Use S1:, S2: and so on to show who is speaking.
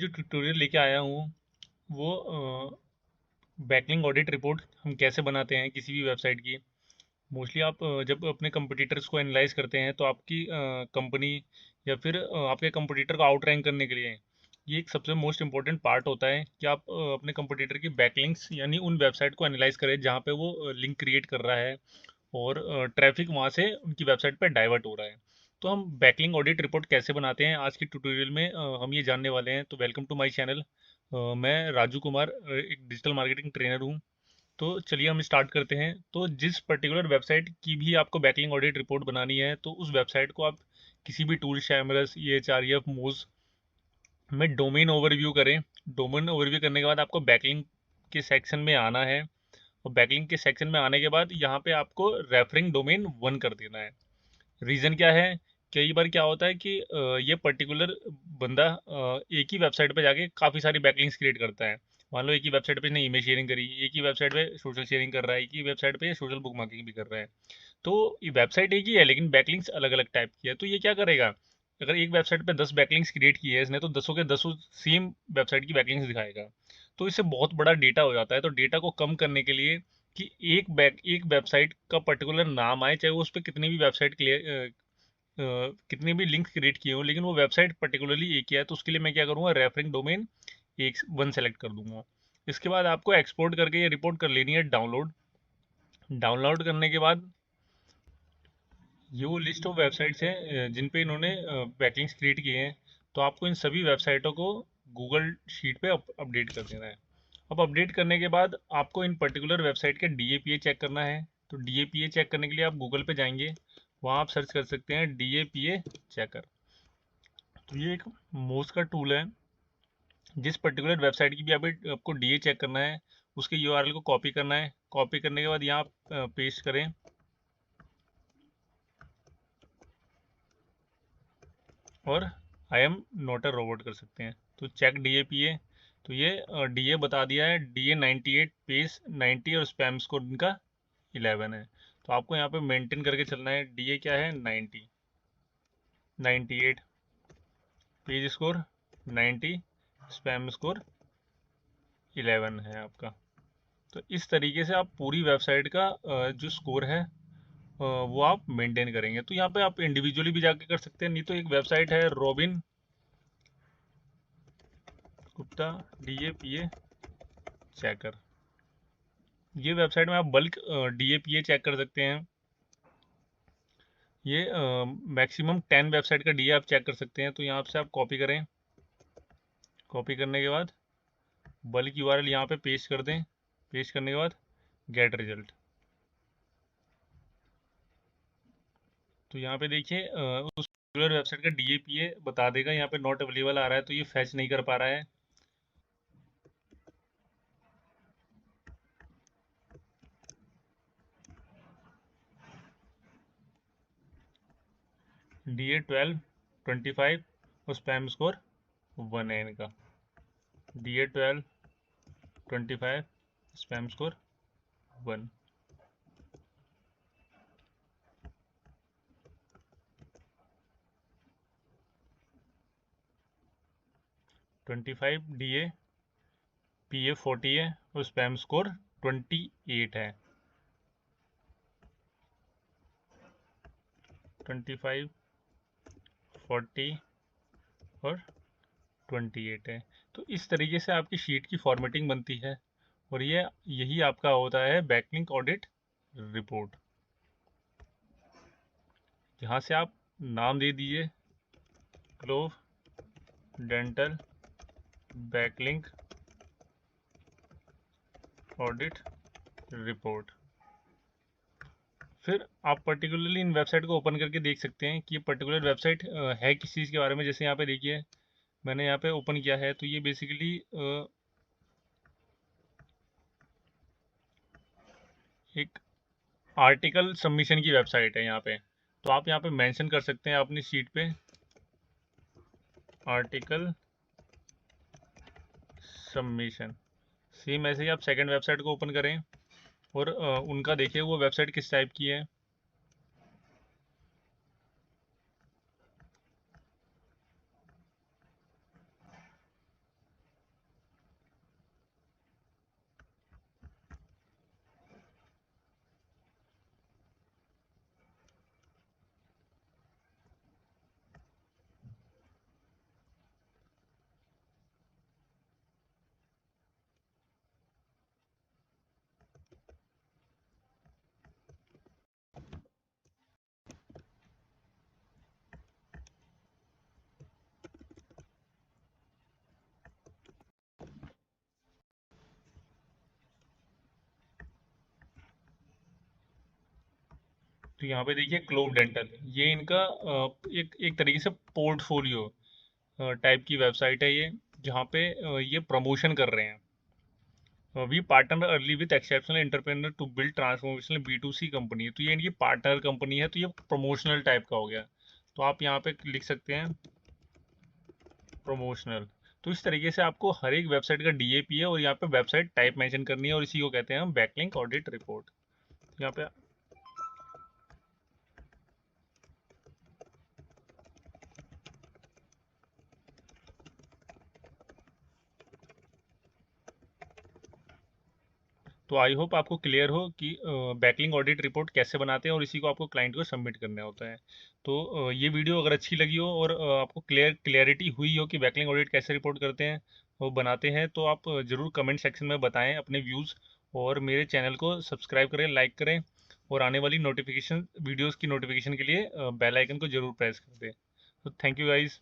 S1: जो ट्यूटोरियल लेके आया हूँ वो बैकलिंक ऑडिट रिपोर्ट हम कैसे बनाते हैं किसी भी वेबसाइट की। मोस्टली आप जब अपने कंपटीटर्स को एनालाइज करते हैं तो आपकी कंपनी या फिर आपके कंपटीटर को आउट रैंक करने के लिए ये एक सबसे मोस्ट इंपॉर्टेंट पार्ट होता है कि आप अपने कंपटीटर की बैकलिंक्स यानी उन वेबसाइट को एनालाइज करें जहाँ पे वो लिंक क्रिएट कर रहा है और ट्रैफिक वहाँ से उनकी वेबसाइट पे डाइवर्ट हो रहा है। तो हम बैकलिंक ऑडिट रिपोर्ट कैसे बनाते हैं आज की ट्यूटोरियल में हम ये जानने वाले हैं। तो वेलकम टू माय चैनल। मैं राजू कुमार एक डिजिटल मार्केटिंग ट्रेनर हूँ। तो चलिए हम स्टार्ट करते हैं। तो जिस पर्टिकुलर वेबसाइट की भी आपको बैकलिंक ऑडिट रिपोर्ट बनानी है तो उस वेबसाइट को आप किसी भी टूल शैमरस EHREF मोज में डोमेन ओवरव्यू करें। डोमेन ओवरव्यू करने के बाद आपको बैकलिंक के सेक्शन में आना है और बैकलिंक के सेक्शन में आने के बाद यहाँ पे आपको रेफरिंग डोमेन 1 कर देना है। रीज़न क्या है? कई बार क्या होता है कि ये पर्टिकुलर बंदा एक ही वेबसाइट पे जाके काफ़ी सारी बैकलिंक्स क्रिएट करता है। मान लो एक ही वेबसाइट पे इसने इमेज शेयरिंग करी, एक ही वेबसाइट पे सोशल शेयरिंग कर रहा है, एक ही वेबसाइट पे सोशल बुक मार्किंग भी कर रहा है। तो ये वेबसाइट एक ही है लेकिन बैकलिंक्स अलग अलग टाइप की है। तो ये क्या करेगा, अगर एक वेबसाइट पे 10 बैकलिंक्स क्रिएट की है इसने तो 10 के 10 सेम वेबसाइट की बैकलिंक्स दिखाएगा। तो इससे बहुत बड़ा डेटा हो जाता है। तो डेटा को कम करने के लिए कि एक वेबसाइट का पर्टिकुलर नाम आए, चाहे वो उस पर कितनी भी वेबसाइट कितने भी लिंक क्रिएट किए हों लेकिन वो वेबसाइट पर्टिकुलरली एक ही है, तो उसके लिए मैं क्या करूँगा, रेफरिंग डोमेन एक 1 सेलेक्ट कर दूंगा। इसके बाद आपको एक्सपोर्ट करके ये रिपोर्ट कर लेनी है डाउनलोड। डाउनलोड करने के बाद ये वो लिस्ट ऑफ वेबसाइट्स हैं जिन पे इन्होंने बैकलिंक्स क्रिएट किए हैं। तो आपको इन सभी वेबसाइटों को गूगल शीट पे अपडेट कर देना है। अब अपडेट करने के बाद आपको इन पर्टिकुलर वेबसाइट के DAPA चेक करना है। तो DAPA चेक करने के लिए आप गूगल पे जाएंगे, वहाँ आप सर्च कर सकते हैं DAPA चेकर। तो ये एक मोज का टूल है। जिस पर्टिकुलर वेबसाइट की भी आपको DA चेक करना है उसके URL को कॉपी करना है। कॉपी करने के बाद यहाँ पेस्ट करें और I am not a robot कर सकते हैं। तो चेक DAPA, तो ये DA बता दिया है, DA 98 पेज 90 और स्पैम स्कोर इनका 11 है। तो आपको यहाँ पे मेंटेन करके चलना है। DA क्या है 90, 98 पेज स्कोर 90, स्पैम स्कोर 11 है आपका। तो इस तरीके से आप पूरी वेबसाइट का जो स्कोर है वो आप मेंटेन करेंगे। तो यहाँ पे आप इंडिविजुअली भी जाके कर सकते हैं, नहीं तो एक वेबसाइट है रॉबिन गुप्ता DAPA चेकर। ये वेबसाइट में आप बल्क DAPA चेक कर सकते हैं। ये मैक्सिमम 10 वेबसाइट का DA आप चेक कर सकते हैं। तो यहाँ से आप कॉपी करें, कॉपी करने के बाद बल्क URL यहाँ पे पेस्ट कर दें। पेस्ट करने के बाद गेट रिजल्ट। तो यहाँ पे देखिए उस पर्टिकुलर वेबसाइट का DAPA बता देगा। यहाँ पे नॉट अवेलेबल आ रहा है तो ये फैच नहीं कर पा रहा है। DA 12 25 और स्पैम स्कोर 1 है इनका। DA 12 25 spam score 1। 25 DA PA 40 है और स्पैम स्कोर 28 है। 25 40 और 28 है। तो इस तरीके से आपकी शीट की फॉर्मेटिंग बनती है और यही आपका होता है बैकलिंक ऑडिट रिपोर्ट। यहाँ से आप नाम दे दीजिए glove dental backlink audit report. फिर आप पर्टिकुलरली इन वेबसाइट को ओपन करके देख सकते हैं कि ये पर्टिकुलर वेबसाइट है किस चीज़ के बारे में। जैसे यहाँ पे देखिए मैंने यहाँ पे ओपन किया है तो ये बेसिकली एक आर्टिकल सबमिशन की वेबसाइट है यहाँ पे। तो आप यहाँ पे मेंशन कर सकते हैं अपनी शीट पे आर्टिकल सबमिशन। सेम ऐसे ही आप सेकंड वेबसाइट को ओपन करें और उनका देखिए वो वेबसाइट किस टाइप की है। तो यहाँ पे देखिए क्लोब डेंटल, ये इनका एक तरीके से पोर्टफोलियो टाइप की वेबसाइट है ये, जहाँ पे ये प्रमोशन कर रहे हैं। We partner early with exceptional entrepreneur to build transformational B2C company है। तो ये इनकी पार्टनर कंपनी है, तो ये प्रमोशनल टाइप का हो गया। तो आप यहाँ पे लिख सकते हैं प्रमोशनल। तो इस तरीके से आपको हर एक वेबसाइट का DAP है, और यहाँ पे वेबसाइट टाइप मेंशन करनी है, और इसी को कहते हैं हम बैकलिंक ऑडिट रिपोर्ट। यहाँ पे तो आई होप आपको क्लियर हो कि बैकलिंक ऑडिट रिपोर्ट कैसे बनाते हैं, और इसी को आपको क्लाइंट को सबमिट करना होता है। तो ये वीडियो अगर अच्छी लगी हो, और आपको क्लियरिटी हुई हो कि बैकलिंक ऑडिट कैसे रिपोर्ट करते हैं वो बनाते हैं, तो आप ज़रूर कमेंट सेक्शन में बताएं अपने व्यूज़। और मेरे चैनल को सब्सक्राइब करें, लाइक करें, और आने वाली नोटिफिकेशन वीडियोज़ की नोटिफिकेशन के लिए बेल आइकन को ज़रूर प्रेस कर दें। तो थैंक यू गाइज़।